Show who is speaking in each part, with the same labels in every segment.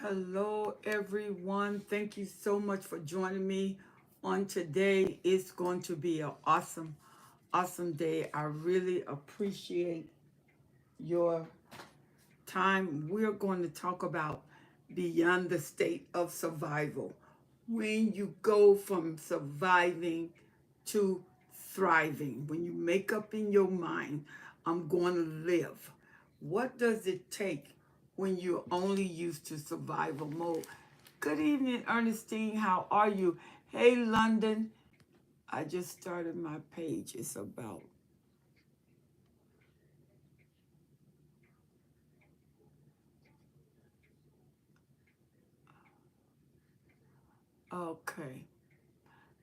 Speaker 1: Hello, everyone. Thank you so much for joining me on today. It's going to be an awesome day. I really appreciate your time. We're going to talk about beyond the state of survival. When you go from surviving to thriving, when you make up in your mind, I'm going to live. What does it take when you're only used to survival mode? Good evening, Ernestine. How are you? Hey, London. I just started my page. It's about, okay.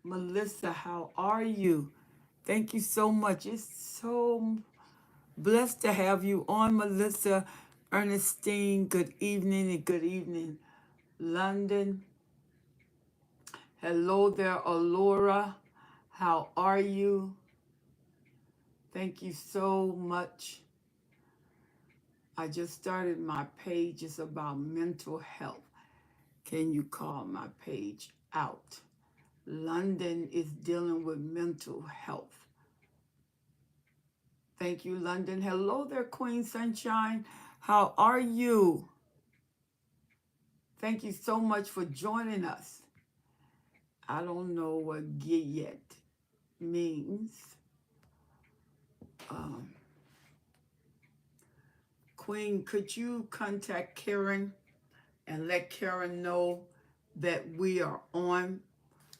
Speaker 1: Melissa, how are you? Thank you so much. It's so blessed to have you on, Melissa. Ernestine, good evening and good evening. London, hello there, Alora. How are you? Thank you so much. I just started my page. It's about mental health. Can you call my page out? London is dealing with mental health. Thank you, London. Hello there, Queen Sunshine. How are you? Thank you so much for joining us. I don't know what Giyet means. Um, Queen, could you contact Karen and let Karen know that we are on?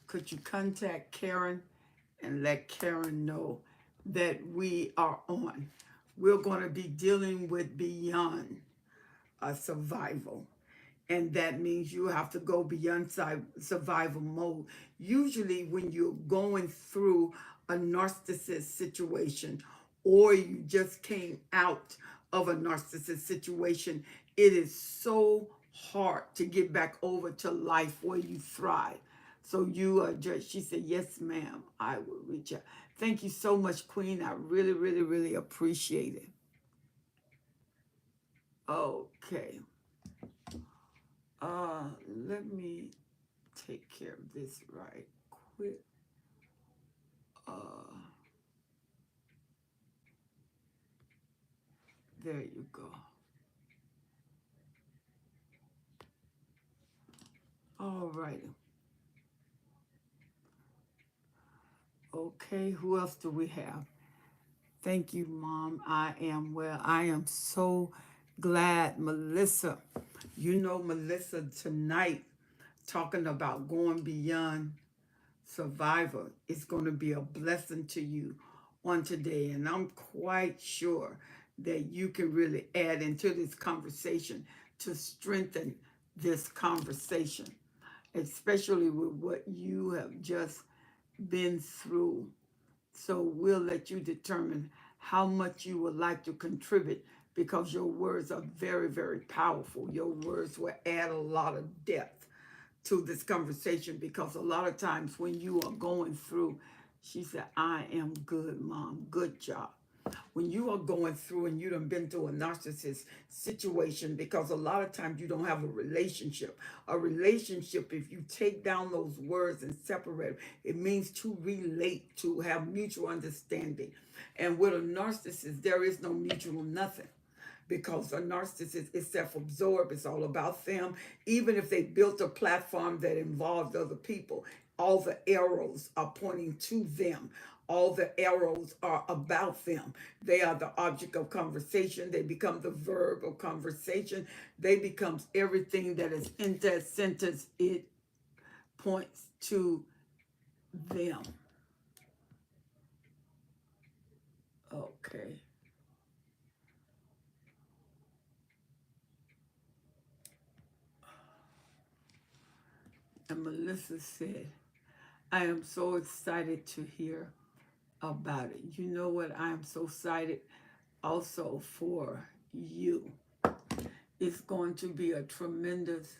Speaker 1: Could you contact Karen and let Karen know that we are on? We're going to be dealing with beyond survival. And that means you have to go beyond survival mode. Usually, when you're going through a narcissist situation or you just came out of a narcissist situation, it is so hard to get back over to life where you thrive. So you are just, she said, yes, ma'am, I will reach out. Thank you so much, Queen. I really, really, really appreciate it. Okay. Let me take care of this right quick. Uh, there you go. All right. Okay, who else do we have? Thank you, Mom. I am well. I am so glad, Melissa. You know, Melissa, tonight, talking about going beyond survivor is going to be a blessing to you on today. And I'm quite sure that you can really add into this conversation to strengthen this conversation, especially with what you have just been through. So we'll let you determine how much you would like to contribute because your words are very, very powerful. Your words will add a lot of depth to this conversation because a lot of times when you are going through, she said, I am good, Mom. Good job. When you are going through and you done been through a narcissist situation, because a lot of times you don't have a relationship. A relationship, if you take down those words and separate them, it means to relate, to have mutual understanding. And with a narcissist, there is no mutual nothing because a narcissist is self-absorbed. It's all about them. Even if they built a platform that involved other people, all the arrows are pointing to them. All the arrows are about them. They are the object of conversation. They become the verb of conversation. They become everything that is in that sentence. It points to them. Okay. And Melissa said, I am so excited to hear about it. You know what? I am so excited also for you. It's going to be a tremendous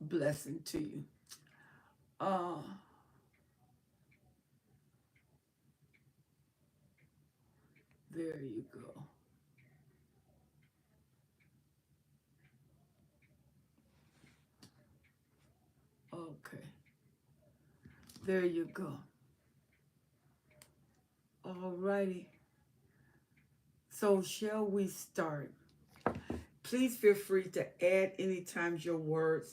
Speaker 1: blessing to you. Uh, there you go. Okay, there you go. All righty. So shall we start? Please feel free to add any times your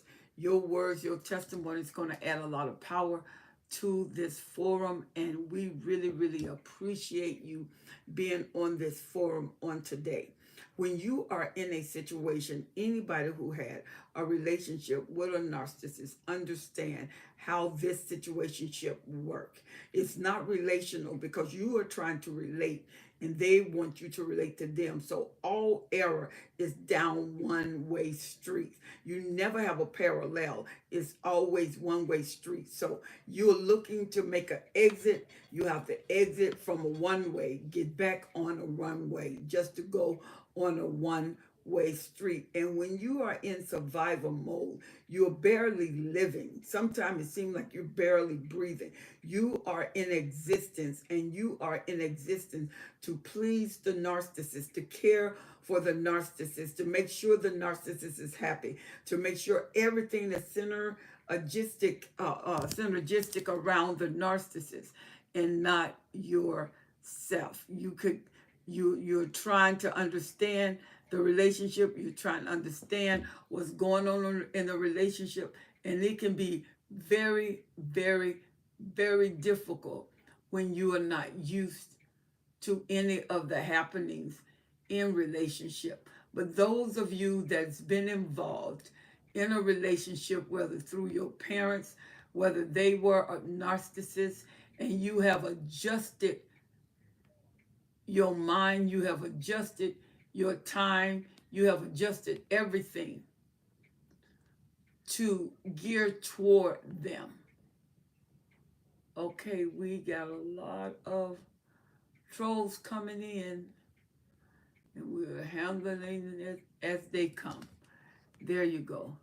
Speaker 1: testimony is going to add a lot of power to this forum. And we really, really appreciate you being on this forum on today. When you are in a situation, anybody who had a relationship with a narcissist understand how this situationship work. It's not relational because you are trying to relate and they want you to relate to them. So all error is down one-way street. You never have a parallel. It's always one-way street. So you're looking to make an exit. You have to exit from a one-way, get back on a runway just to go on a one-way street. And when you are in survival mode, you're barely living. Sometimes it seems like you're barely breathing. You are in existence, and you are in existence to please the narcissist, to care for the narcissist, to make sure the narcissist is happy, to make sure everything is synergistic around the narcissist and not yourself. You're trying to understand the relationship. You're trying to understand what's going on in the relationship, and it can be very, very, very difficult when you are not used to any of the happenings in relationship. But those of you that's been involved in a relationship, whether through your parents, whether they were a narcissist, and you have adjusted your mind, you have adjusted your time, you have adjusted everything to gear toward them. Okay, we got a lot of trolls coming in, and we're handling it as they come. There you go.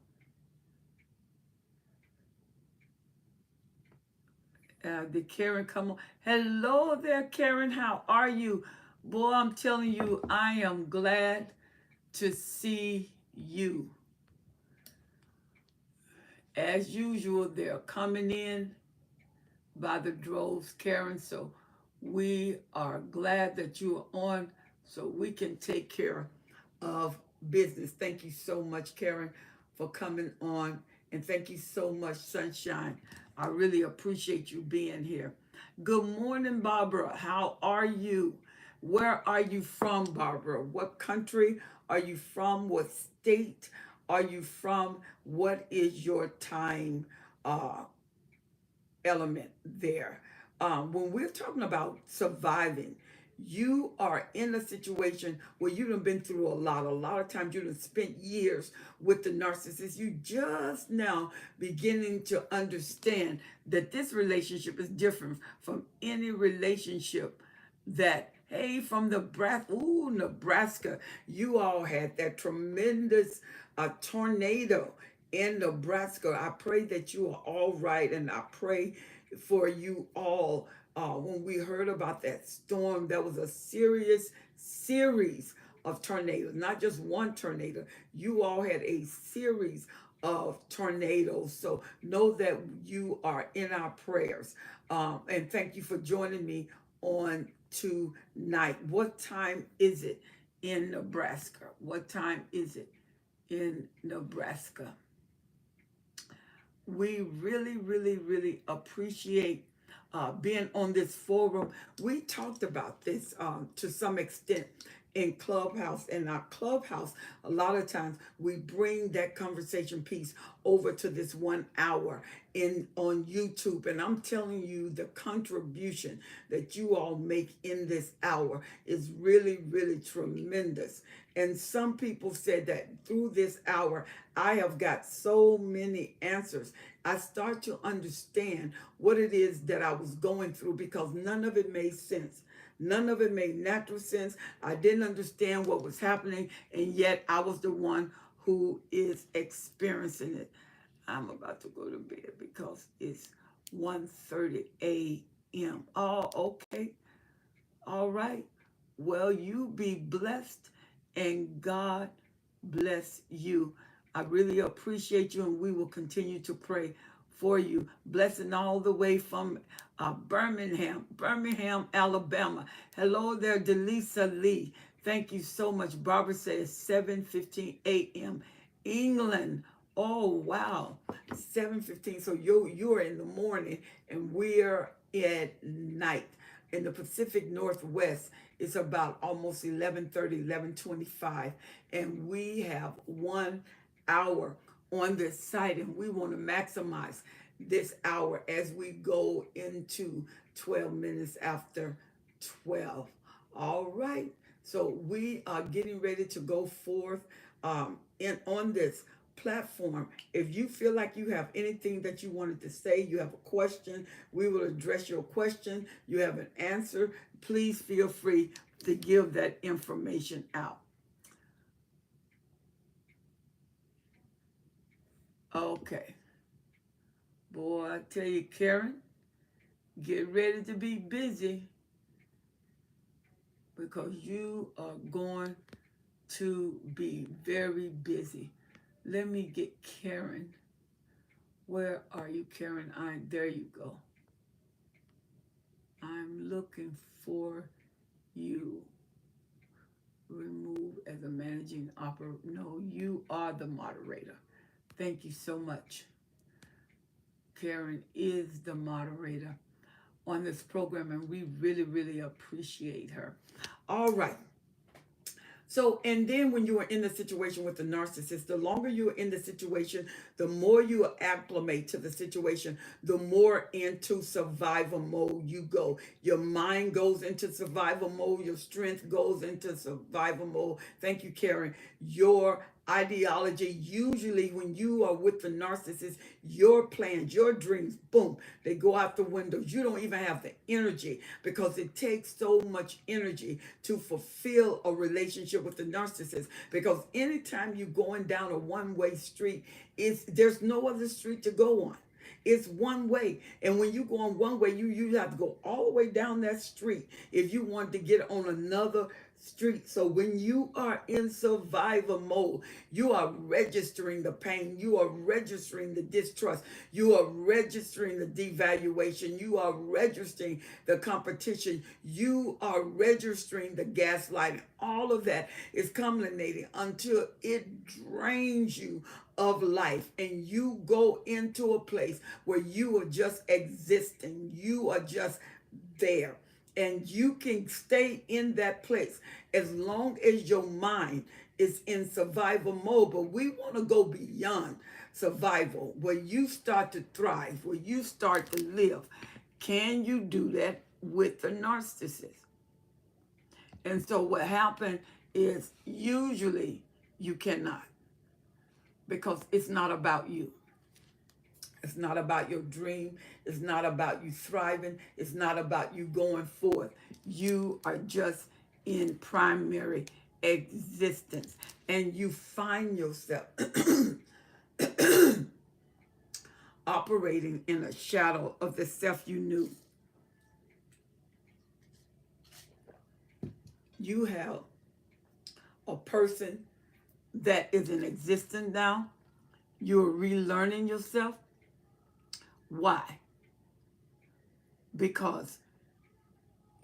Speaker 1: Did Karen come on? Hello there, Karen. How are you? Boy, I'm telling you, I am glad to see you. As usual, they're coming in by the droves, Karen. So we are glad that you are on so we can take care of business. Thank you so much, Karen, for coming on. And thank you so much, Sunshine. I really appreciate you being here. Good morning, Barbara. How are you? Where are you from, Barbara? What country are you from? What state are you from? What is your time element there? When we're talking about surviving, you are in a situation where you done been through a lot. A lot of times you done spent years with the narcissist. You just now beginning to understand that this relationship is different from any relationship that, hey, from Nebraska, you all had that tremendous tornado in Nebraska. I pray that you are all right, and I pray for you all. When we heard about that storm, that was a serious series of tornadoes, not just one tornado. You all had a series of tornadoes. So know that you are in our prayers. And thank you for joining me on tonight. What time is it in Nebraska? What time is it in Nebraska? We really, really, really appreciate being on this forum. We talked about this to some extent in Clubhouse. In our Clubhouse, a lot of times we bring that conversation piece over to this 1 hour on YouTube. And I'm telling you, the contribution that you all make in this hour is really, really tremendous. And some people said that through this hour, I have got so many answers. I start to understand what it is that I was going through because none of it made sense. None of it made natural sense. I didn't understand what was happening, and yet I was the one who is experiencing it. I'm about to go to bed because it's 1:30 a.m. Oh, okay. All right. Well, you be blessed, and God bless you. I really appreciate you, and we will continue to pray for you. Blessing all the way from Birmingham, Alabama. Hello there, Delisa Lee. Thank you so much. Barbara says 7:15 a.m. England. Oh wow, 7:15. So you're in the morning and we're at night. In the Pacific Northwest, it's about almost 11:30, 11:25, and we have 1 hour on this site, and we want to maximize this hour as we go into 12 minutes after 12. All right, so we are getting ready to go forth on this platform. If you feel like you have anything that you wanted to say, you have a question, we will address your question. You have an answer, please feel free to give that information out. Okay. Boy, I tell you, Karen, get ready to be busy because you are going to be very busy. Let me get Karen. Where are you, Karen? There you go. I'm looking for you. Remove as a managing operator. No, you are the moderator. Thank you so much. Karen is the moderator on this program, and we really, really appreciate her. All right. So, and then when you are in the situation with the narcissist, the longer you're in the situation, the more you acclimate to the situation, the more into survival mode you go. Your mind goes into survival mode. Your strength goes into survival mode. Thank you, Karen. Your ideology, usually when you are with the narcissist, your plans, your dreams, boom, they go out the window. You don't even have the energy because it takes so much energy to fulfill a relationship with the narcissist. Because anytime you're going down a one-way street, there's no other street to go on. It's one way. And when you go on one way, you have to go all the way down that street if you want to get on another street. So when you are in survival mode, you are registering the pain, you are registering the distrust, you are registering the devaluation, you are registering the competition, you are registering the gaslighting. All of that is culminating until it drains you of life and you go into a place where you are just existing, you are just there. And you can stay in that place as long as your mind is in survival mode. But we want to go beyond survival, where you start to thrive, where you start to live. Can you do that with the narcissist? And so what happened is usually you cannot, because it's not about you. It's not about your dream. It's not about you thriving. It's not about you going forth. You are just in primary existence. And you find yourself operating in a shadow of the self you knew. You have a person that is in existence now. You're relearning yourself. Why? Because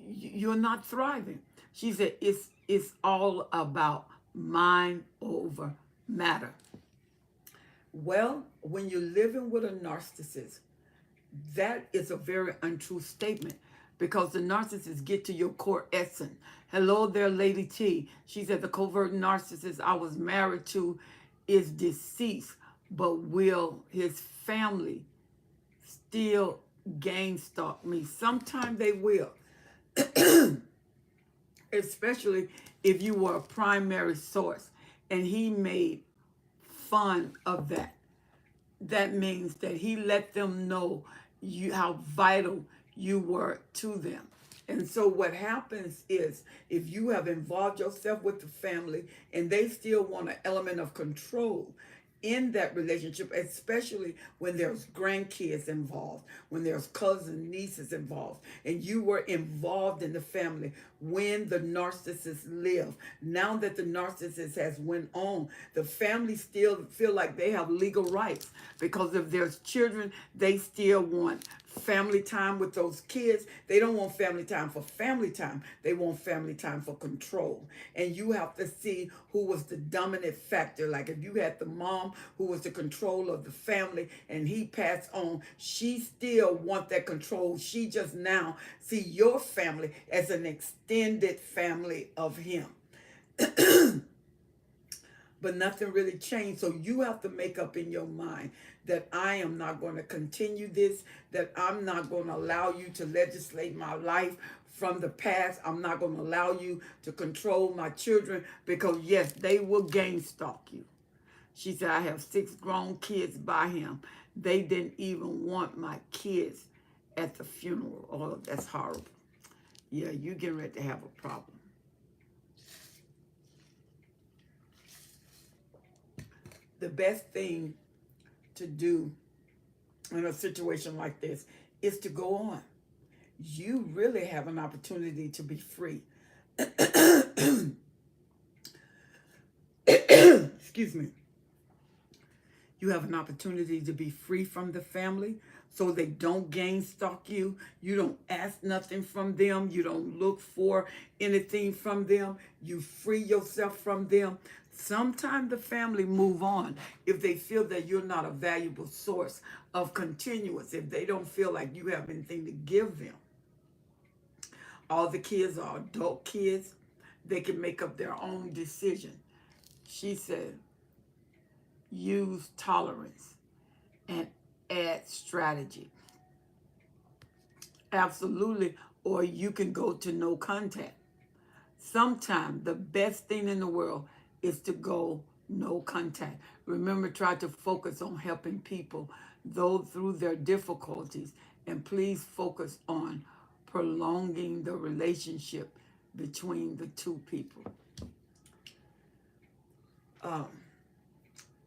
Speaker 1: you're not thriving. She said it's all about mind over matter. Well, when you're living with a narcissist, that is a very untrue statement, because the narcissists get to your core essence. Hello there, Lady T. She said the covert narcissist I was married to is deceased, but will his family still gang stalk me? Sometimes they will, especially if you were a primary source and he made fun of that. That means that he let them know how vital you were to them. And so what happens is, if you have involved yourself with the family and they still want an element of control, in that relationship, especially when there's grandkids involved, when there's cousins, nieces involved, and you were involved in the family when the narcissist lived. Now that the narcissist has went on, the family still feel like they have legal rights, because if there's children, they still want family time with those kids. They don't want family time for family time. They want family time for control. And you have to see who was the dominant factor. Like if you had the mom who was the control of the family and he passed on, she still want that control. She just now see your family as an extended family of him. But nothing really changed. So you have to make up in your mind that I am not going to continue this, that I'm not going to allow you to legislate my life from the past. I'm not going to allow you to control my children, because yes, they will gang stalk you. She said, I have 6 grown kids by him. They didn't even want my kids at the funeral. Oh, that's horrible. Yeah, you getting ready to have a problem. The best thing to do in a situation like this is to go on. You really have an opportunity to be free. Excuse me. You have an opportunity to be free from the family, so they don't gang stalk you. You don't ask nothing from them. You don't look for anything from them. You free yourself from them. Sometimes the family move on if they feel that you're not a valuable source of continuance, if they don't feel like you have anything to give them. All the kids are adult kids. They can make up their own decision. She said, use tolerance and add strategy. Absolutely. Or you can go to no contact. Sometimes the best thing in the world is to go no contact. Remember, try to focus on helping people, though through their difficulties, and please focus on prolonging the relationship between the two people.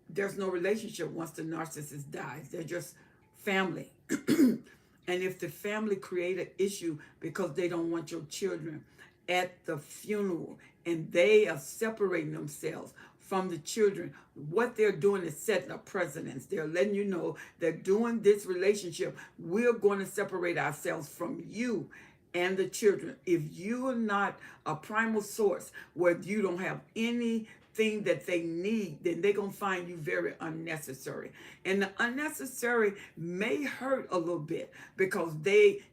Speaker 1: There's no relationship once the narcissist dies. They're just family. And if the family create an issue because they don't want your children at the funeral and they are separating themselves from the children, what they're doing is setting a precedence. They're letting you know that during this relationship, we're going to separate ourselves from you and the children. If you're not a primal source where you don't have anything that they need, then they're going to find you very unnecessary. And the unnecessary may hurt a little bit because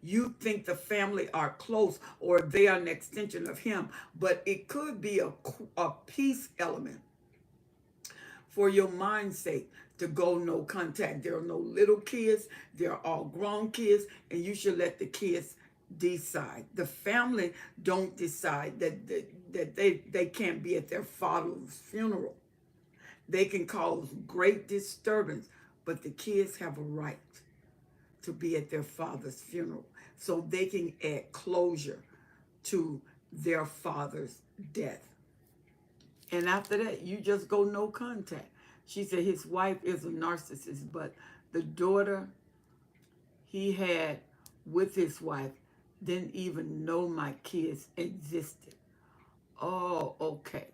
Speaker 1: you think the family are close or they are an extension of him, but it could be a peace element for your mind's sake to go no contact. There are no little kids. They're all grown kids, and you should let the kids decide. The family don't decide that they can't be at their father's funeral. They can cause great disturbance, but the kids have a right to be at their father's funeral so they can add closure to their father's death. And after that, you just go no contact. She said his wife is a narcissist, but the daughter he had with his wife didn't even know my kids existed. Oh, okay.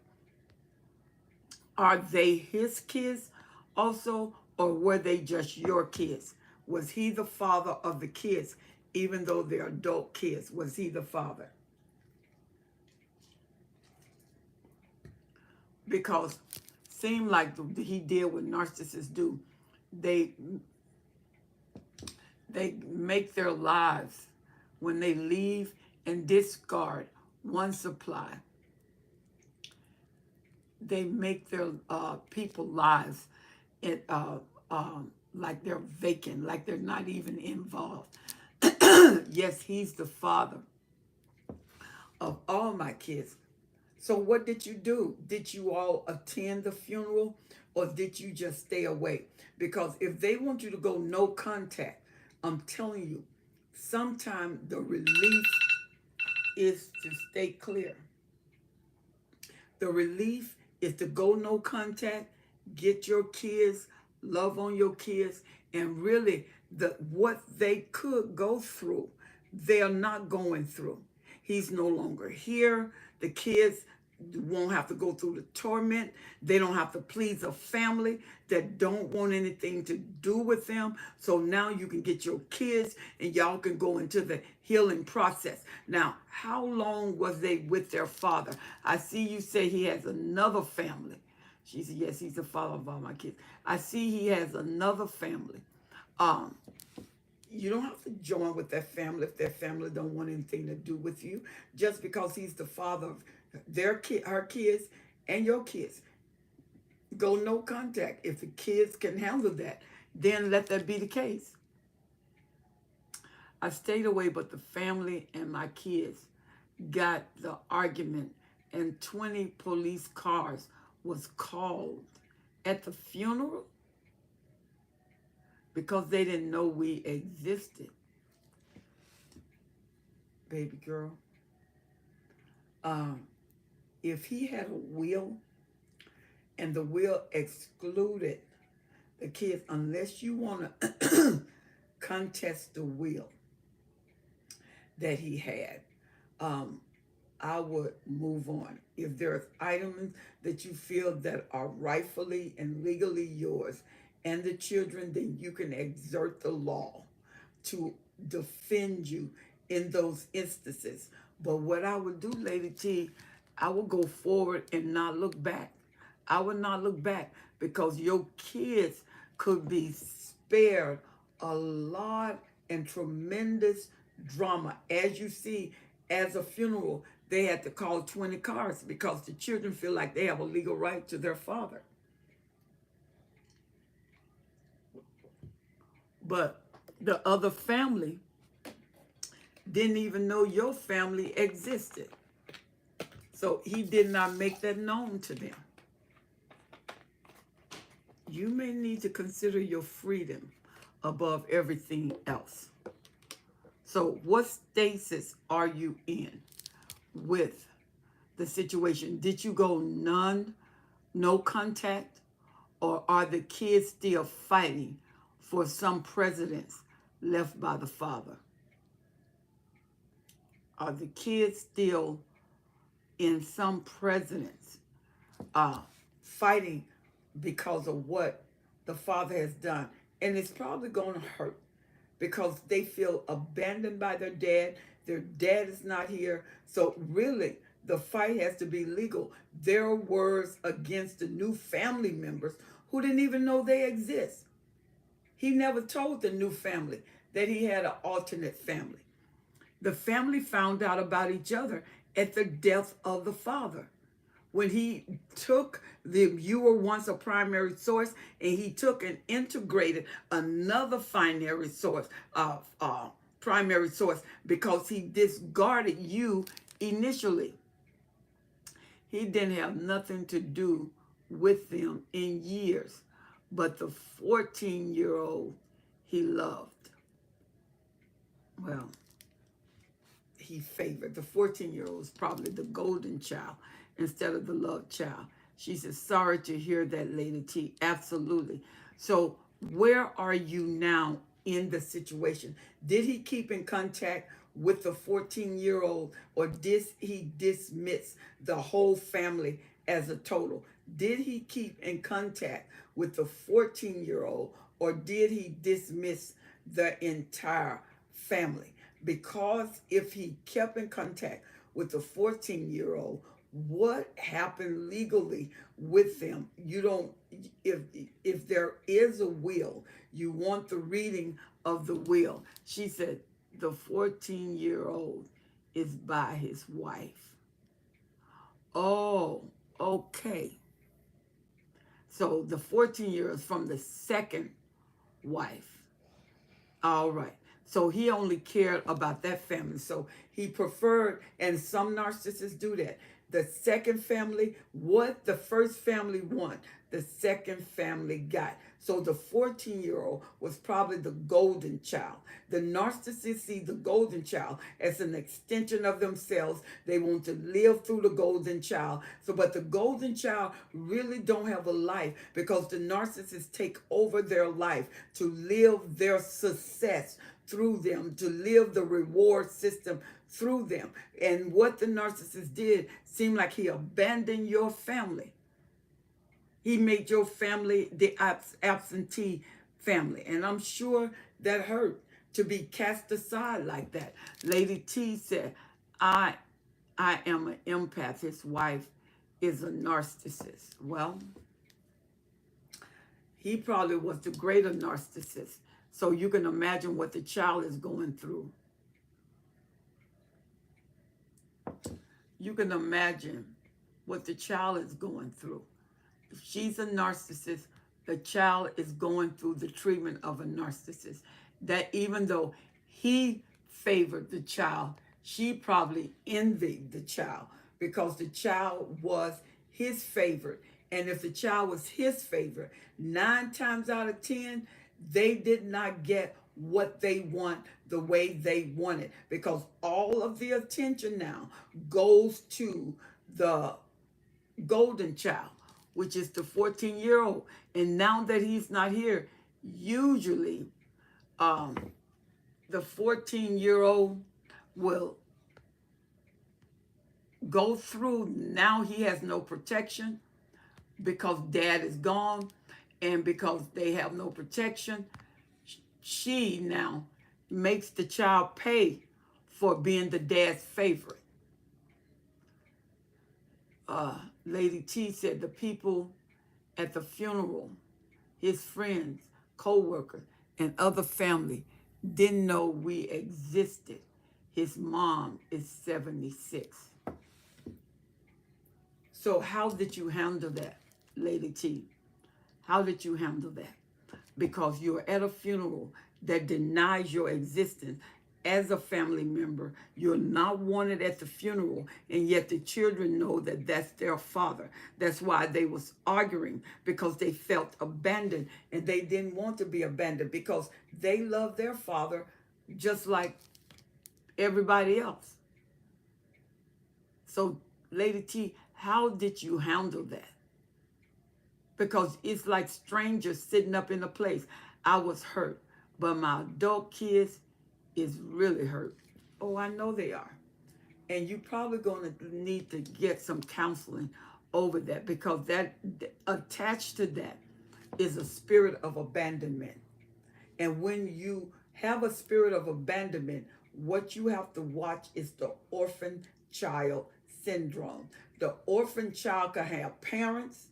Speaker 1: Are they his kids also, or were they just your kids? Was he the father of the kids, even though they're adult kids? Was he the father? Because seemed like he did what narcissists do. They make their lives, when they leave and discard one supply, they make their people lives like they're vacant, like they're not even involved. Yes, he's the father of all my kids. So what did you do? Did you all attend the funeral, or did you just stay away? Because if they want you to go no contact, I'm telling you, sometimes the relief is to stay clear. The relief is to go no contact, get your kids, love on your kids, and really what they could go through, they are not going through. He's no longer here. The kids won't have to go through the torment. They don't have to please a family that don't want anything to do with them. So now you can get your kids and y'all can go into the healing process. Now, how long was they with their father? I see you say he has another family. She said, yes, he's the father of all my kids. I see he has another family. Um, you don't have to join with that family if that family don't want anything to do with you. Just because he's the father of her kids and your kids. Go no contact. If the kids can handle that, then let that be the case. I stayed away, but the family and my kids got the argument, and 20 police cars was called at the funeral because they didn't know we existed. Baby girl, if he had a will and the will excluded the kids, unless you want to contest the will that he had, I would move on. If there's items that you feel that are rightfully and legally yours and the children, then you can exert the law to defend you in those instances. But what I would do, Lady T, I would go forward and not look back. I would not look back because your kids could be spared a lot and tremendous drama. As you see, as a funeral, they had to call 20 cars because the children feel like they have a legal right to their father. But the other family didn't even know your family existed. So he did not make that known to them. You may need to consider your freedom above everything else. So what stasis are you in with the situation? Did you go no contact, or are the kids still fighting for some precedence left by the father? Are the kids still in some precedence fighting because of what the father has done? And it's probably going to hurt because they feel abandoned by their dad. Their dad is not here. So really, the fight has to be legal. Their words against the new family members who didn't even know they exist. He never told the new family that he had an alternate family. The family found out about each other at the death of the father. When he took you were once a primary source, and he took and integrated another primary source, because he discarded you initially. He didn't have nothing to do with them in years, but the 14-year-old he loved. Well, he favored. The 14-year-old is probably the golden child instead of the love child. She said, sorry to hear that, Lady T. Absolutely. So where are you now in the situation? Did he keep in contact with the 14-year-old, or did he dismiss the whole family as a total? Did he keep in contact with the 14-year-old, or did he dismiss the entire family? Because if he kept in contact with the 14-year-old, what happened legally with them? You don't, if there is a will, you want the reading of the will. She said the 14-year-old is by his wife. Oh, okay. So the 14-year-old is from the second wife. All right. So he only cared about that family. So he preferred, and some narcissists do that. The second family, what the first family want, the second family got. So the 14-year-old was probably the golden child. The narcissist see the golden child as an extension of themselves. They want to live through the golden child. So, but the golden child really don't have a life because the narcissists take over their life to live their success through them, to live the reward system through them. And what the narcissist did seemed like he abandoned your family. He made your family the absentee family. And I'm sure that hurt to be cast aside like that. Lady T said, I am an empath. His wife is a narcissist. Well, he probably was the greater narcissist. So you can imagine what the child is going through. You can imagine what the child is going through. If she's a narcissist, the child is going through the treatment of a narcissist. That even though he favored the child, she probably envied the child because the child was his favorite. And if the child was his favorite, 9 times out of 10, they did not get what they want the way they want it because all of the attention now goes to the golden child, which is the 14-year-old. And now that he's not here, usually the 14-year-old will go through. Now he has no protection because dad is gone, and because they have no protection, she now makes the child pay for being the dad's favorite. Lady T said the people at the funeral, his friends, co-workers, and other family didn't know we existed. His mom is 76. So how did you handle that, Lady T? How did you handle that? Because you're at a funeral that denies your existence as a family member. You're not wanted at the funeral, and yet the children know that that's their father. That's why they was arguing, because they felt abandoned, and they didn't want to be abandoned because they love their father just like everybody else. So, Lady T, how did you handle that? Because it's like strangers sitting up in a place. I was hurt, but my adult kids is really hurt. Oh, I know they are. And you're probably going to need to get some counseling over that, because that attached to that is a spirit of abandonment. And when you have a spirit of abandonment, what you have to watch is the orphan child syndrome. The orphan child can have parents,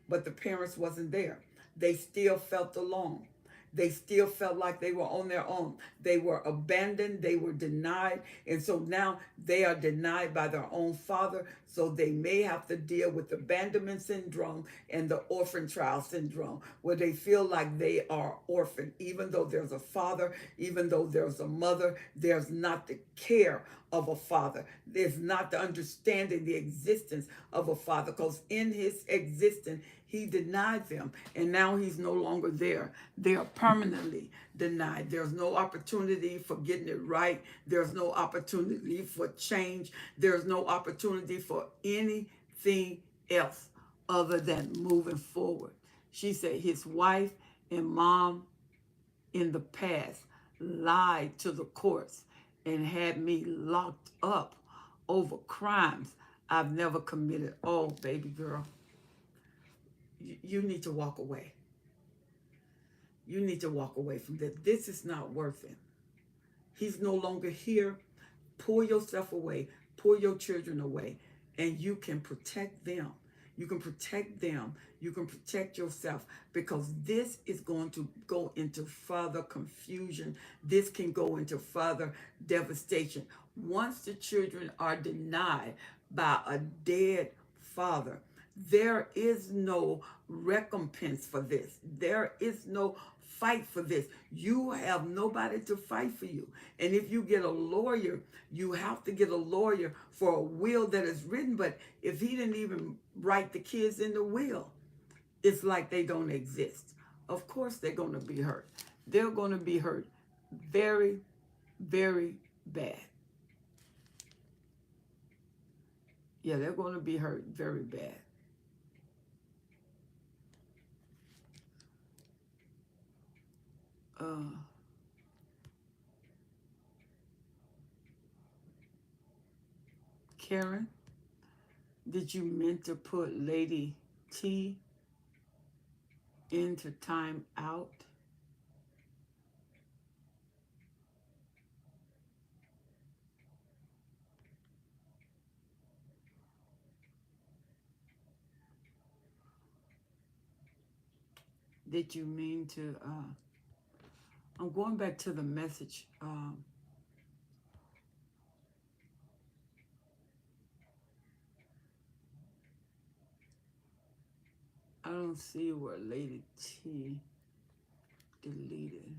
Speaker 1: but the parents wasn't there. They still felt alone. They still felt like they were on their own. They were abandoned. They were denied. And so now they are denied by their own father. So they may have to deal with abandonment syndrome and the orphan child syndrome, where they feel like they are orphaned. Even though there's a father, even though there's a mother, there's not the care of a father. There's not the understanding the existence of a father, because in his existence, he denied them, and now he's no longer there. They are permanently denied. There's no opportunity for getting it right. There's no opportunity for change. There's no opportunity for anything else other than moving forward. She said his wife and mom in the past lied to the courts and had me locked up over crimes I've never committed. Oh, baby girl. You need to walk away. You need to walk away from this. This is not worth it. He's no longer here. Pull yourself away. Pull your children away. And you can protect them. You can protect them. You can protect yourself, because this is going to go into further confusion. This can go into further devastation. Once the children are denied by a dead father, there is no recompense for this. There is no fight for this. You have nobody to fight for you. And if you get a lawyer, you have to get a lawyer for a will that is written. But if he didn't even write the kids in the will, it's like they don't exist. Of course they're going to be hurt. They're going to be hurt very, very bad. Yeah, they're going to be hurt very bad. Uh, Karen, did you meant to put Lady T into time out? Did you mean to? I'm going back to the message. I don't see where Lady T deleted.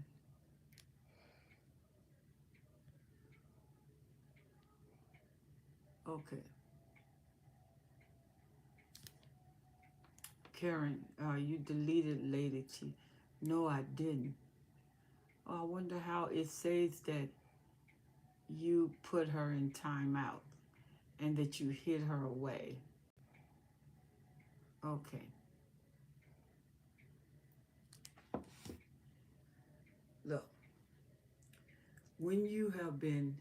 Speaker 1: Okay. Karen, you deleted Lady T. No, I didn't. Oh, I wonder how it says that you put her in timeout and that you hid her away. Okay. Look, when you have been,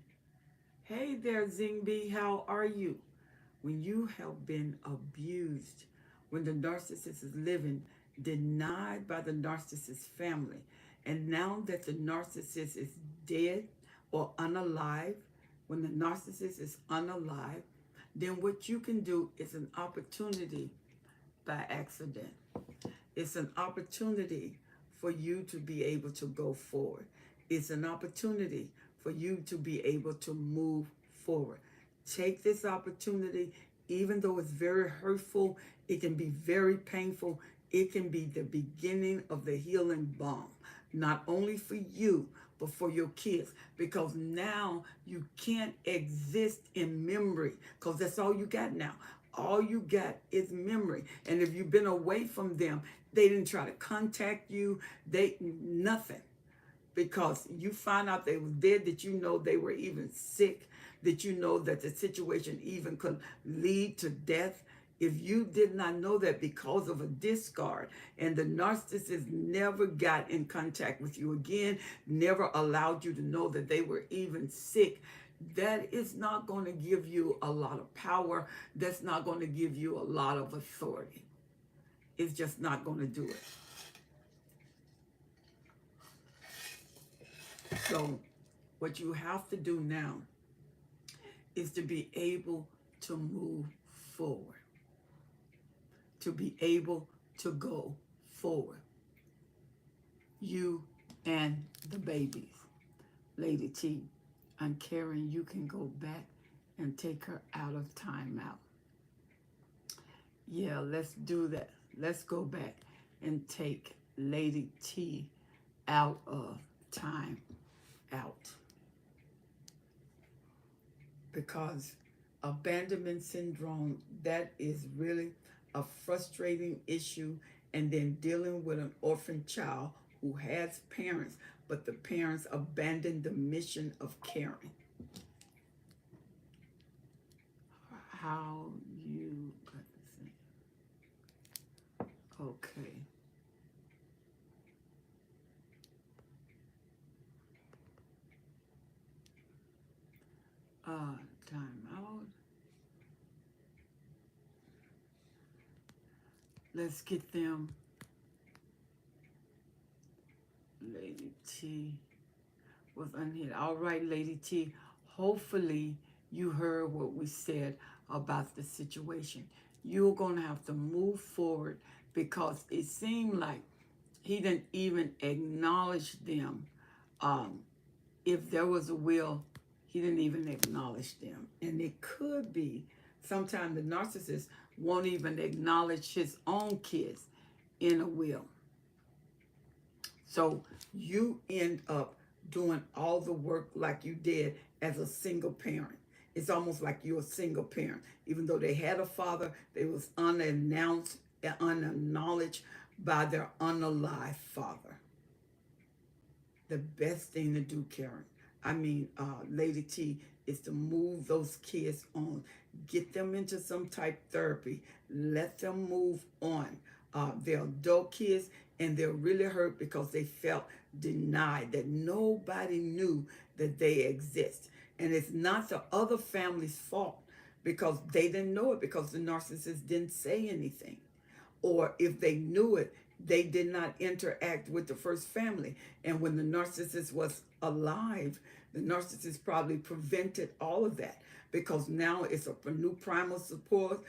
Speaker 1: hey there, Zingby, how are you? When you have been abused, when the narcissist is living, denied by the narcissist family, and now that the narcissist is dead or unalive, when the narcissist is unalive, then what you can do is an opportunity by accident. It's an opportunity for you to be able to go forward. It's an opportunity for you to be able to move forward. Take this opportunity, even though it's very hurtful, it can be very painful, it can be the beginning of the healing balm, not only for you, but for your kids, because now you can't exist in memory, because that's all you got now. All you got is memory. And if you've been away from them, they didn't try to contact you, nothing, because you find out they was dead, that you know they were even sick, that you know that the situation even could lead to death. If you did not know that because of a discard, and the narcissist never got in contact with you again, never allowed you to know that they were even sick, that is not going to give you a lot of power. That's not going to give you a lot of authority. It's just not going to do it. So what you have to do now is to be able to move forward, to be able to go forward. You and the babies. Lady T, I'm Karen, you can go back and take her out of timeout. Yeah, let's do that. Let's go back and take Lady T out of time out. Because abandonment syndrome, that is really a frustrating issue. And then dealing with an orphan child who has parents, but the parents abandoned the mission of caring. How you got this in? Okay. Time out. Let's get them. Lady T was unhid. All right, Lady T. Hopefully you heard what we said about the situation. You're going to have to move forward, because it seemed like he didn't even acknowledge them. If there was a will, he didn't even acknowledge them. And it could be sometimes the narcissist won't even acknowledge his own kids in a will. So you end up doing all the work like you did as a single parent. It's almost like you're a single parent. Even though they had a father, they was unannounced, unacknowledged, by their unalive father. The best thing to do, Karen, Lady T, is to move those kids on, get them into some type of therapy, let them move on. They're adult kids and they're really hurt because they felt denied, that nobody knew that they exist. And it's not the other family's fault because they didn't know it, because the narcissist didn't say anything, or if they knew it, they did not interact with the first family. And when the narcissist was alive, the narcissist probably prevented all of that, because now it's a new primal support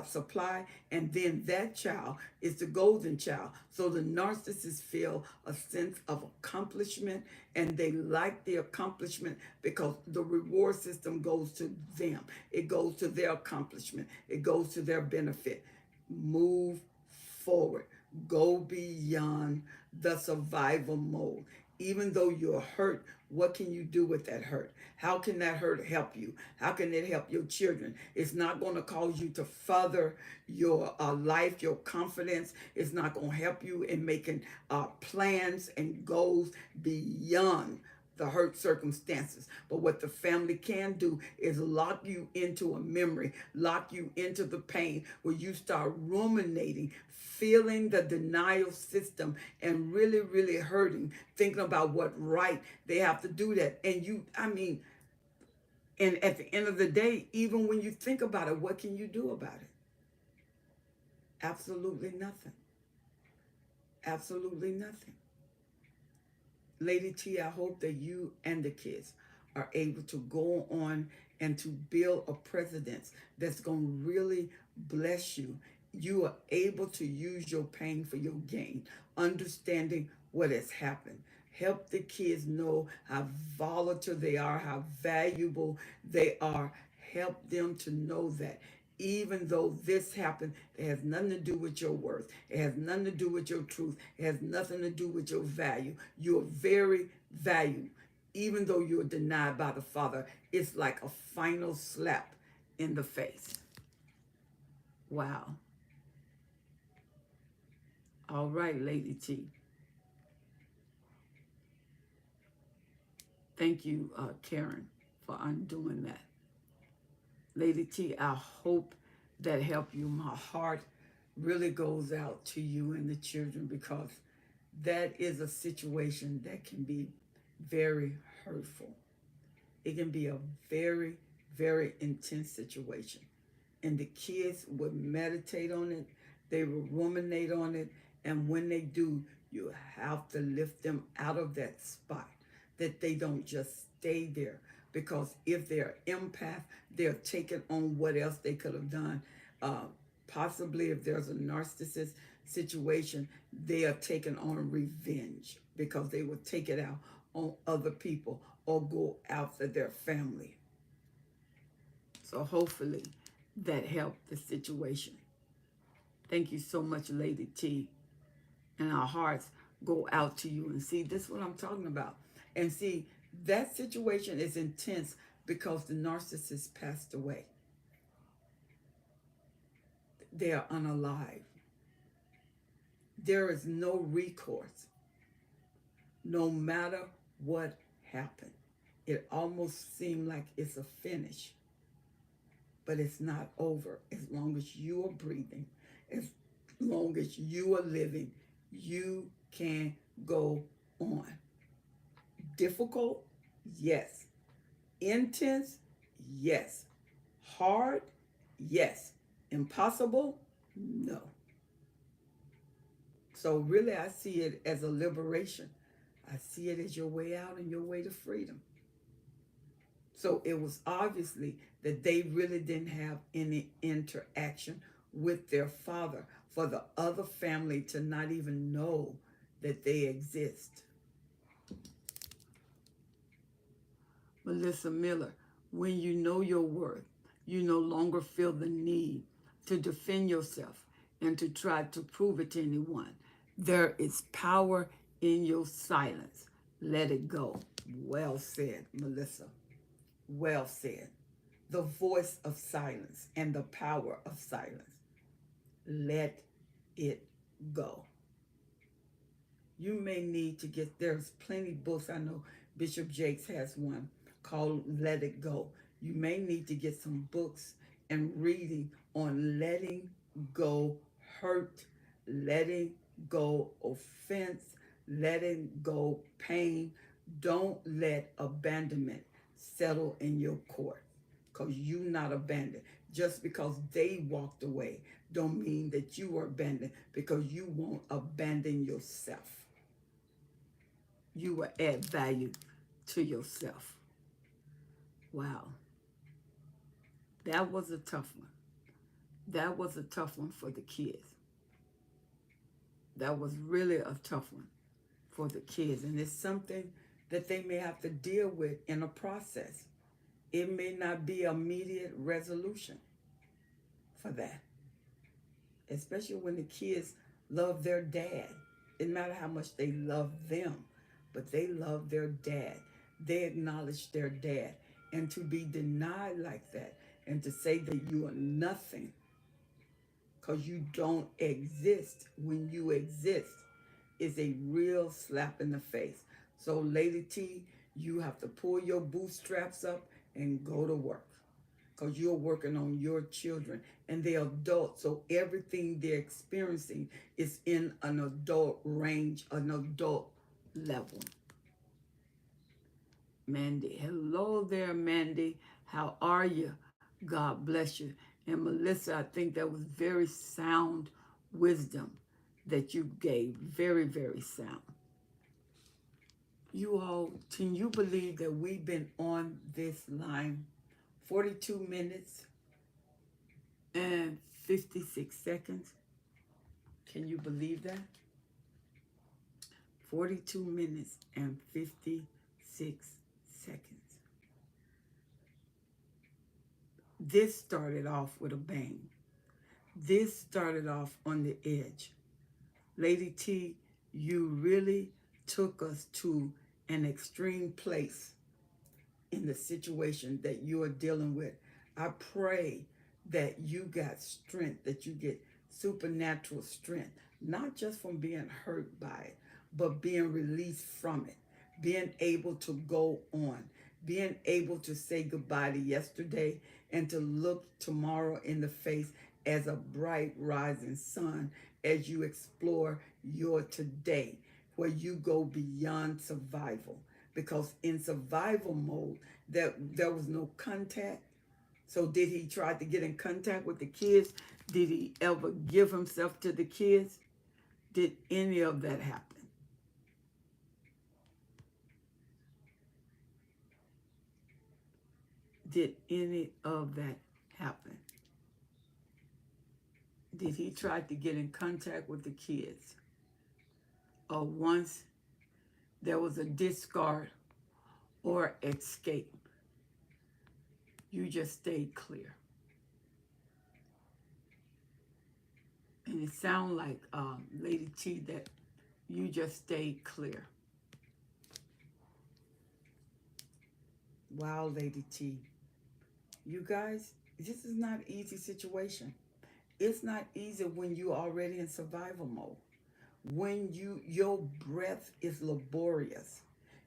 Speaker 1: supply, and then that child is the golden child. So the narcissists feel a sense of accomplishment, and they like the accomplishment because the reward system goes to them. It goes to their accomplishment. It goes to their benefit. Move forward. Go beyond the survival mode. Even though you're hurt, what can you do with that hurt? How can that hurt help you? How can it help your children? It's not going to cause you to further your life, your confidence. It's not going to help you in making plans and goals beyond the hurt circumstances. But what the family can do is lock you into a memory, lock you into the pain, where you start ruminating, feeling the denial system, and really, really hurting, thinking about what right they have to do that. And at the end of the day, even when you think about it, what can you do about it? Absolutely nothing. Absolutely nothing. Lady T, I hope that you and the kids are able to go on and to build a precedence that's going to really bless you. You are able to use your pain for your gain, understanding what has happened. Help the kids know how volatile they are, how valuable they are. Help them to know that even though this happened, it has nothing to do with your worth. It has nothing to do with your truth. It has nothing to do with your value. You are very valued. Even though you're denied by the Father, it's like a final slap in the face. Wow. All right, Lady T. Thank you, Karen, for undoing that. Lady T, I hope that helped you. My heart really goes out to you and the children, because that is a situation that can be very hurtful. It can be a very, very intense situation. And the kids would meditate on it, they will ruminate on it, and when they do, you have to lift them out of that spot, that they don't just stay there. Because if they're empath, they're taking on what else they could have done. Possibly if there's a narcissist situation, they are taking on revenge, because they will take it out on other people or go after their family. So hopefully that helped the situation. Thank you so much, Lady T. And our hearts go out to you. And see, this is what I'm talking about. And see, that situation is intense because the narcissist passed away. They are unalive. There is no recourse, no matter what happened. It almost seemed like it's a finish, but it's not over. As long as you are breathing, as long as you are living, you can go on. Difficult? Yes. Intense? Yes. Hard? Yes. Impossible? No. So really, I see it as a liberation. I see it as your way out and your way to freedom. So it was obviously that they really didn't have any interaction with their father, for the other family to not even know that they exist. Melissa Miller, when you know your worth, you no longer feel the need to defend yourself and to try to prove it to anyone. There is power in your silence. Let it go. Well said, Melissa. Well said. The voice of silence and the power of silence. Let it go. You may need to get, there's plenty books. I know Bishop Jakes has one called Let It Go. You may need to get some books and reading on letting go hurt, letting go offense, letting go pain. Don't let abandonment settle in your court, because you not abandoned. Just because they walked away don't mean that you are abandoned, because you won't abandon yourself. You will add value to yourself. Wow. That was a tough one. That was a tough one for the kids. That was really a tough one for the kids. And it's something that they may have to deal with in a process. It may not be immediate resolution for that, especially when the kids love their dad. It doesn't matter how much they love them, but they love their dad. They acknowledge their dad. And to be denied like that, and to say that you are nothing because you don't exist when you exist, is a real slap in the face. So Lady T, you have to pull your bootstraps up and go to work, because you're working on your children and they're adults. So everything they're experiencing is in an adult range, an adult level. Mandy, hello there, Mandy. How are you? God bless you. And Melissa, I think that was very sound wisdom that you gave. Very, very sound. You all, can you believe that we've been on this line 42 minutes and 56 seconds? Can you believe that? 42 minutes and 56 seconds. This started off with a bang. This started off on the edge. Lady T, you really took us to an extreme place in the situation that you are dealing with. I pray that you got strength, that you get supernatural strength, not just from being hurt by it, but being released from it, being able to go on, being able to say goodbye to yesterday and to look tomorrow in the face as a bright rising sun as you explore your today, where you go beyond survival. Because in survival mode, there was no contact. So did he try to get in contact with the kids? Did he ever give himself to the kids? Did any of that happen? Did any of that happen? Did he try to get in contact with the kids? Or once there was a discard or escape, you just stayed clear? And it sounds like, Lady T, that you just stayed clear. Wow, Lady T. You guys, this is not an easy situation. It's not easy when you're already in survival mode. When your breath is laborious.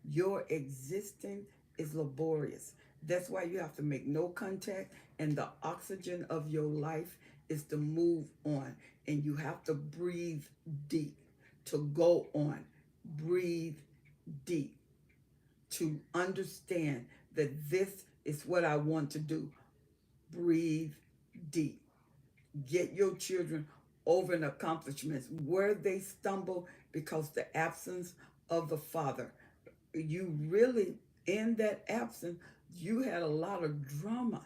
Speaker 1: Your existence is laborious. That's why you have to make no contact, and the oxygen of your life is to move on. And you have to breathe deep to go on. Breathe deep to understand that this is what I want to do. Breathe deep. Get your children over in accomplishments where they stumble because the absence of the father. You really, in that absence, you had a lot of drama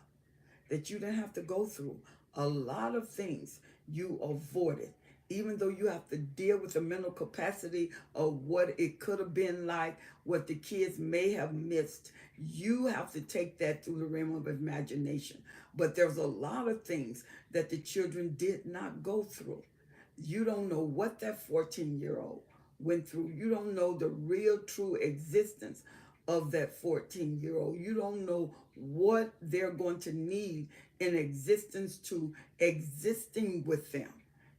Speaker 1: that you didn't have to go through. A lot of things you avoided, even though you have to deal with the mental capacity of what it could have been like, what the kids may have missed. You have to take that through the realm of imagination. But there's a lot of things that the children did not go through. You don't know what that 14-year-old went through. You don't know the real true existence of that 14-year-old. You don't know what they're going to need in existence to existing with them.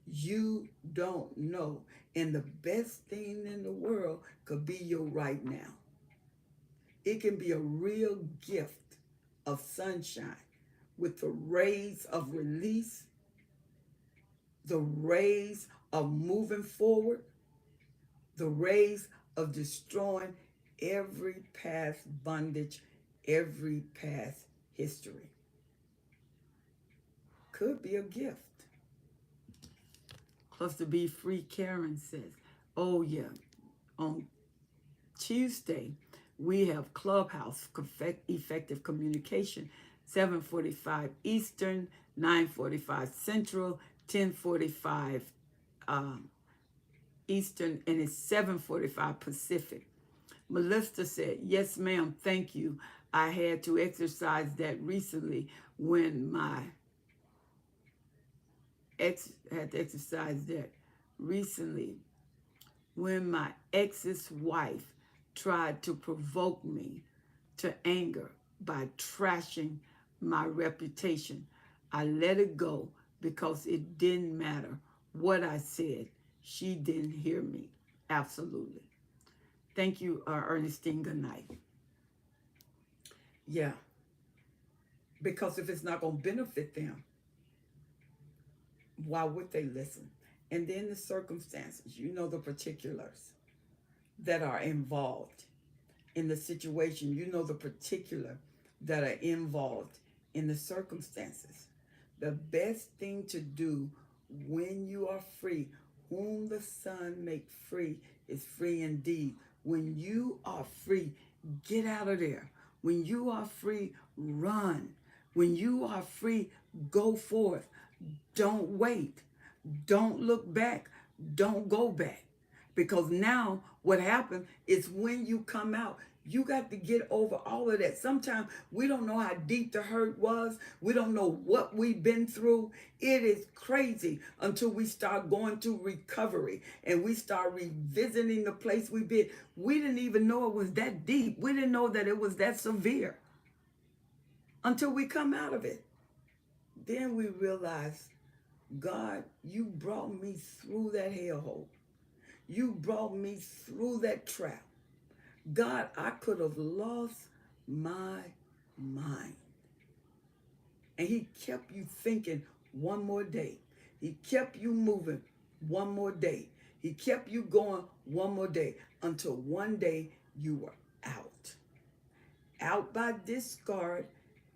Speaker 1: You don't know. And the best thing in the world could be your right now. It can be a real gift of sunshine with the rays of release, the rays of moving forward, the rays of destroying every past bondage, every past history. Could be a gift. Plus, to be free, Karen says, oh yeah, on Tuesday, we have Clubhouse Effective Communication, 7:45 Eastern, 9:45 Central, 10:45 Eastern, and it's 7:45 Pacific. Melissa said, yes, ma'am, thank you. I had to exercise that recently when my ex's wife tried to provoke me to anger by trashing my reputation. I let it go because it didn't matter what I said. She didn't hear me. Absolutely. Thank you, Ernestine. Good night. Yeah. Because if it's not going to benefit them, why would they listen? And then the circumstances, you know, the particulars that are involved in the situation, you know, the particular that are involved in the circumstances. The best thing to do when you are free, whom the Son make free is free indeed. When you are free, get out of there. When you are free, run. When you are free, go forth. Don't wait. Don't look back. Don't go back. Because now what happens is when you come out, you got to get over all of that. Sometimes we don't know how deep the hurt was. We don't know what we've been through. It is crazy until we start going to recovery and we start revisiting the place we've been. We didn't even know it was that deep. We didn't know that it was that severe until we come out of it. Then we realize, God, you brought me through that hellhole. You brought me through that trap. God, I could have lost my mind. And he kept you thinking one more day. He kept you moving one more day. He kept you going one more day until one day you were out. Out by discard,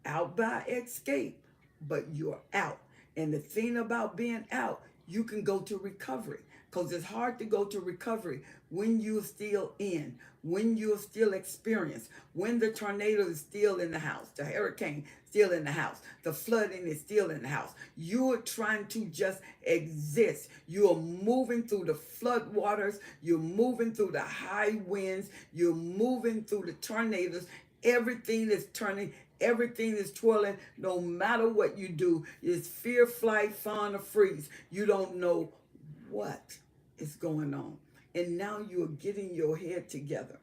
Speaker 1: out by escape, but you're out. And the thing about being out, you can go to recovery. Because it's hard to go to recovery when you're still in, when you're still experienced, when the tornado is still in the house, the hurricane still in the house, the flooding is still in the house. You're trying to just exist. You're moving through the flood waters. You're moving through the high winds. You're moving through the tornadoes. Everything is turning. Everything is twirling. No matter what you do, it's fear, flight, fawn, or freeze. You don't know what is going on. And now you're getting your head together.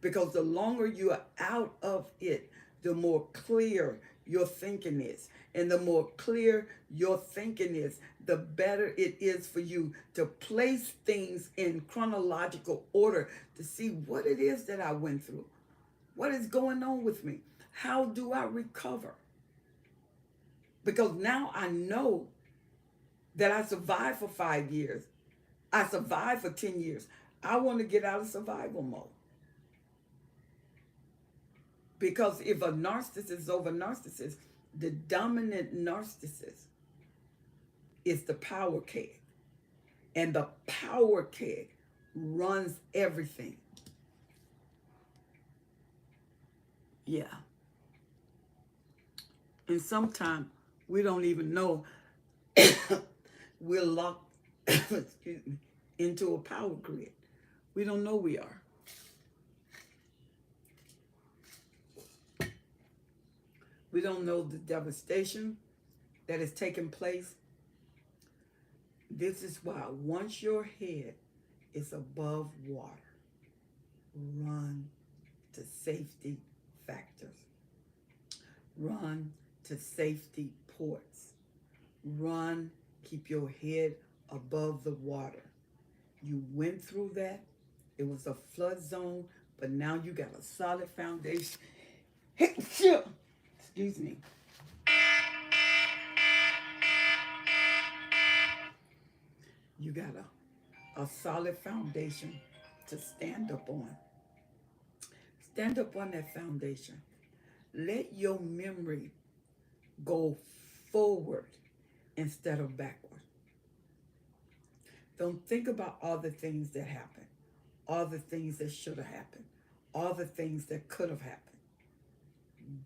Speaker 1: Because the longer you are out of it, the more clear your thinking is. And the more clear your thinking is, the better it is for you to place things in chronological order to see what it is that I went through. What is going on with me? How do I recover? Because now I know that I survived for 5 years. I survived for 10 years. I want to get out of survival mode. Because if a narcissist is over narcissist, the dominant narcissist is the power keg. And the power keg runs everything. Yeah. And sometimes we don't even know we're locked excuse me, into a power grid. We don't know we are. We don't know the devastation that is taking place. This is why once your head is above water, run to safety factors. Run to safety ports. Run, keep your head above the water. You went through that. It was a flood zone, but now you got a solid foundation. Excuse me. You got a solid foundation to stand up on. Stand up on that foundation. Let your memory go forward instead of backward. Don't think about all the things that happened, all the things that should have happened, all the things that could have happened.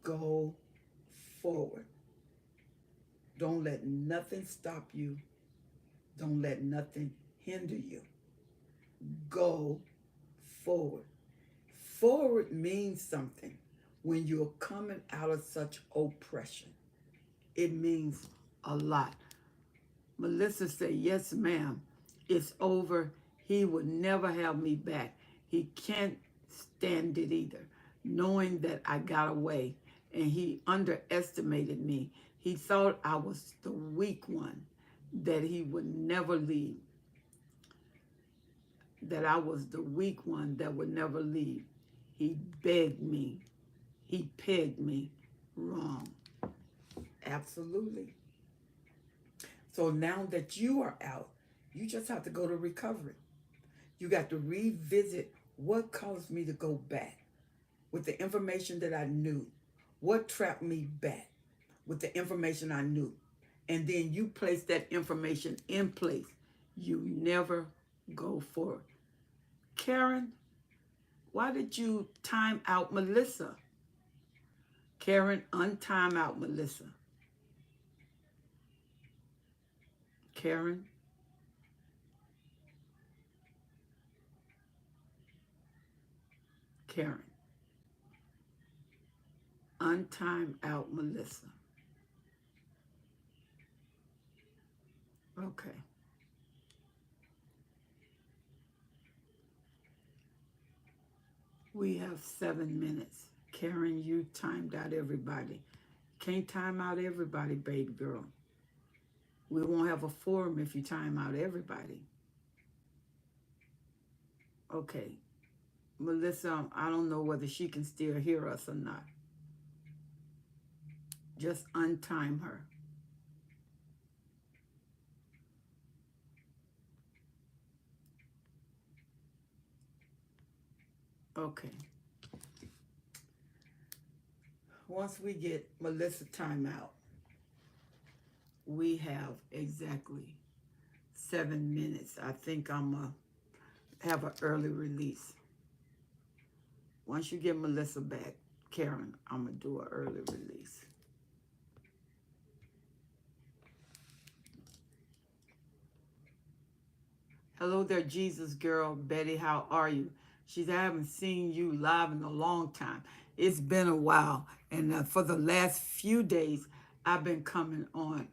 Speaker 1: Go forward. Don't let nothing stop you. Don't let nothing hinder you. Go forward. Forward means something when you're coming out of such oppression. It means a lot. Melissa said, yes, ma'am. It's over. He would never have me back. He can't stand it either, knowing that I got away and he underestimated me. He thought I was the weak one, that he would never leave, that I was the weak one that would never leave. He begged me. He pegged me wrong. Absolutely. So now that you are out, you just have to go to recovery. You got to revisit what caused me to go back with the information that I knew. What trapped me back with the information I knew. And then you place that information in place. You never go forward. Karen, why did you time out Melissa? Karen, untime out Melissa. Karen. Karen. Untime out Melissa. Okay. We have 7 minutes. Karen, you timed out everybody. Can't time out everybody, baby girl. We won't have a forum if you time out everybody. Okay. Melissa, I don't know whether she can still hear us or not. Just untime her. Okay. Once we get Melissa time out, we have exactly 7 minutes. I think I'm going to have an early release. Once you get Melissa back, Karen, I'm going to do an early release. Hello there, Jesus girl. Betty, how are you? She said, I haven't seen you live in a long time. It's been a while. And for the last few days, I've been coming on.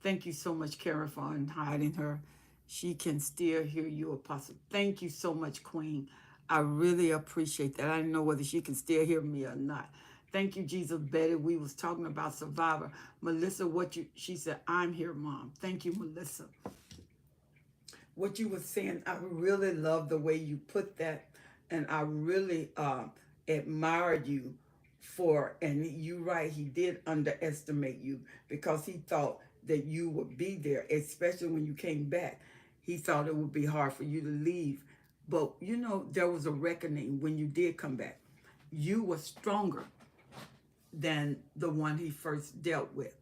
Speaker 1: Thank you so much, Karen, for hiding her. She can still hear you, Apostle. Thank you so much, Queen. I really appreciate that. I didn't know whether she can still hear me or not. Thank you, Jesus, Betty. We was talking about Survivor. Melissa, she said, I'm here, Mom. Thank you, Melissa. What you were saying, I really love the way you put that, and I really admired you for, and you're right, he did underestimate you because he thought that you would be there, especially when you came back. He thought it would be hard for you to leave. But, you know, there was a reckoning when you did come back. You were stronger than the one he first dealt with.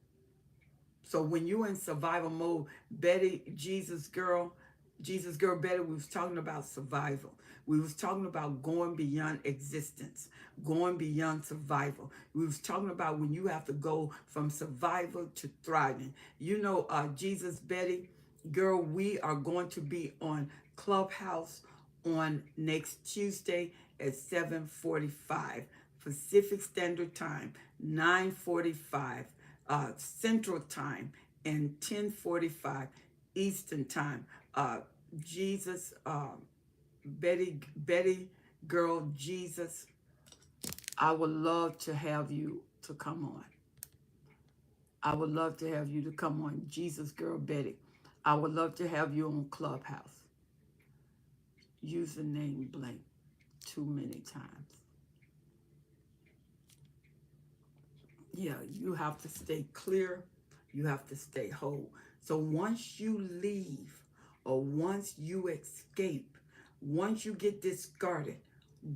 Speaker 1: So when you're in survival mode, Betty, Jesus girl, Betty, we was talking about survival. We was talking about going beyond existence, going beyond survival. We was talking about when you have to go from survival to thriving. You know, Jesus, Betty, girl, we are going to be on Clubhouse on next Tuesday at 7:45 Pacific Standard Time, 9:45 Central Time, and 10:45 Eastern Time. Jesus, Betty, girl, Jesus, I would love to have you to come on. I would love to have you to come on. Jesus, girl, Betty. I would love to have you on Clubhouse. username blank too many times. Yeah, you have to stay clear. You have to stay whole. So once you leave or once you escape, once you get discarded,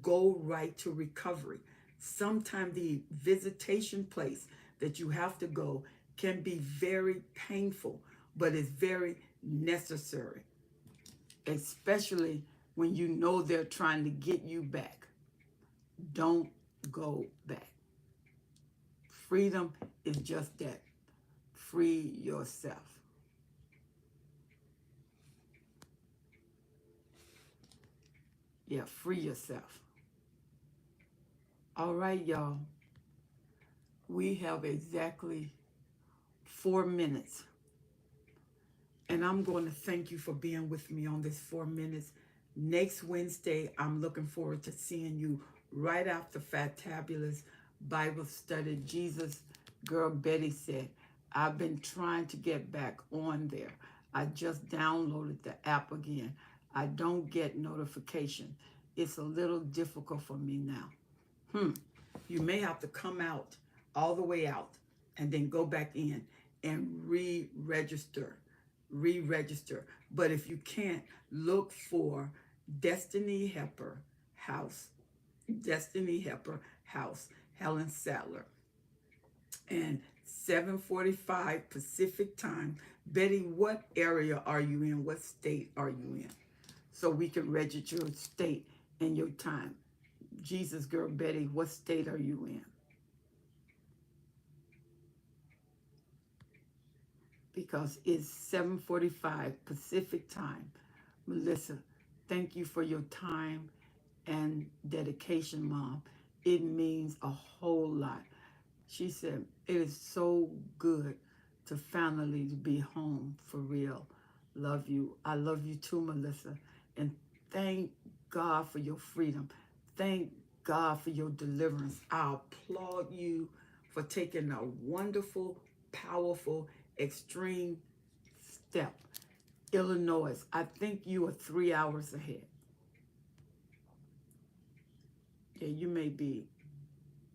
Speaker 1: go right to recovery. Sometimes the visitation place that you have to go can be very painful, but it's very necessary, especially when you know they're trying to get you back. Don't go back. Freedom is just that. Free yourself. Yeah, free yourself. All right, y'all. We have exactly 4 minutes. And I'm going to thank you for being with me on this 4 minutes. Next Wednesday, I'm looking forward to seeing you right after Fantabulous Bible Study. Jesus, girl Betty said, I've been trying to get back on there. I just downloaded the app again. I don't get notification. It's a little difficult for me now. You may have to come out, all the way out, and then go back in and re-register. But if you can't, look for Destiny Helper House. Destiny Helper House, Helen Sattler. And 7:45 Pacific time. Betty, what area are you in? What state are you in? So we can register your state and your time. Jesus, girl Betty, what state are you in? Because it's 7:45 Pacific time. Melissa, thank you for your time and dedication, Mom. It means a whole lot. She said, it is so good to finally be home for real. Love you. I love you too, Melissa. And thank God for your freedom. Thank God for your deliverance. I applaud you for taking a wonderful, powerful, extreme step. Illinois, I think you are 3 hours ahead. Yeah, you may be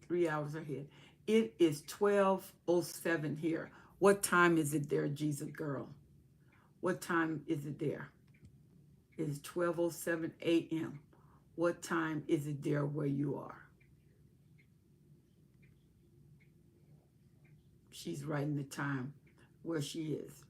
Speaker 1: 3 hours ahead. It is 12:07 here. What time is it there, Jesus girl? What time is it there? It is 12:07 a.m. What time is it there where you are? She's writing the time where she is.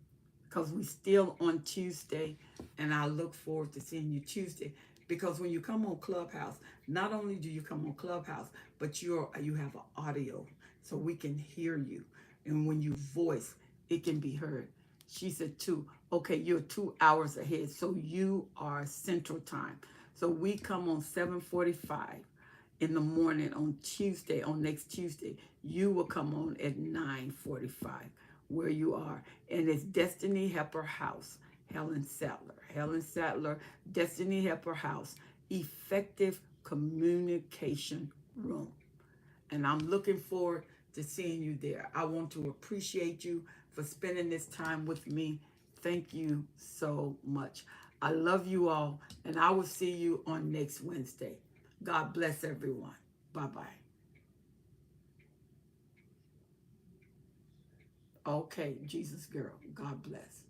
Speaker 1: Because we're still on Tuesday, and I look forward to seeing you Tuesday. Because when you come on Clubhouse, not only do you come on Clubhouse, but you have an audio, so we can hear you. And when you voice, it can be heard. She said 2. Okay, you're 2 hours ahead, so you are Central Time. So we come on 7:45 in the morning on Tuesday, on next Tuesday. You will come on at 9:45 where you are. And it's Destiny Helper House, Helen Sattler. Helen Sattler, Destiny Helper House, Effective Communication Room. And I'm looking forward to seeing you there. I want to appreciate you for spending this time with me. Thank you so much. I love you all, and I will see you on next Wednesday. God bless everyone. Bye-bye. Okay, Jesus girl, God bless.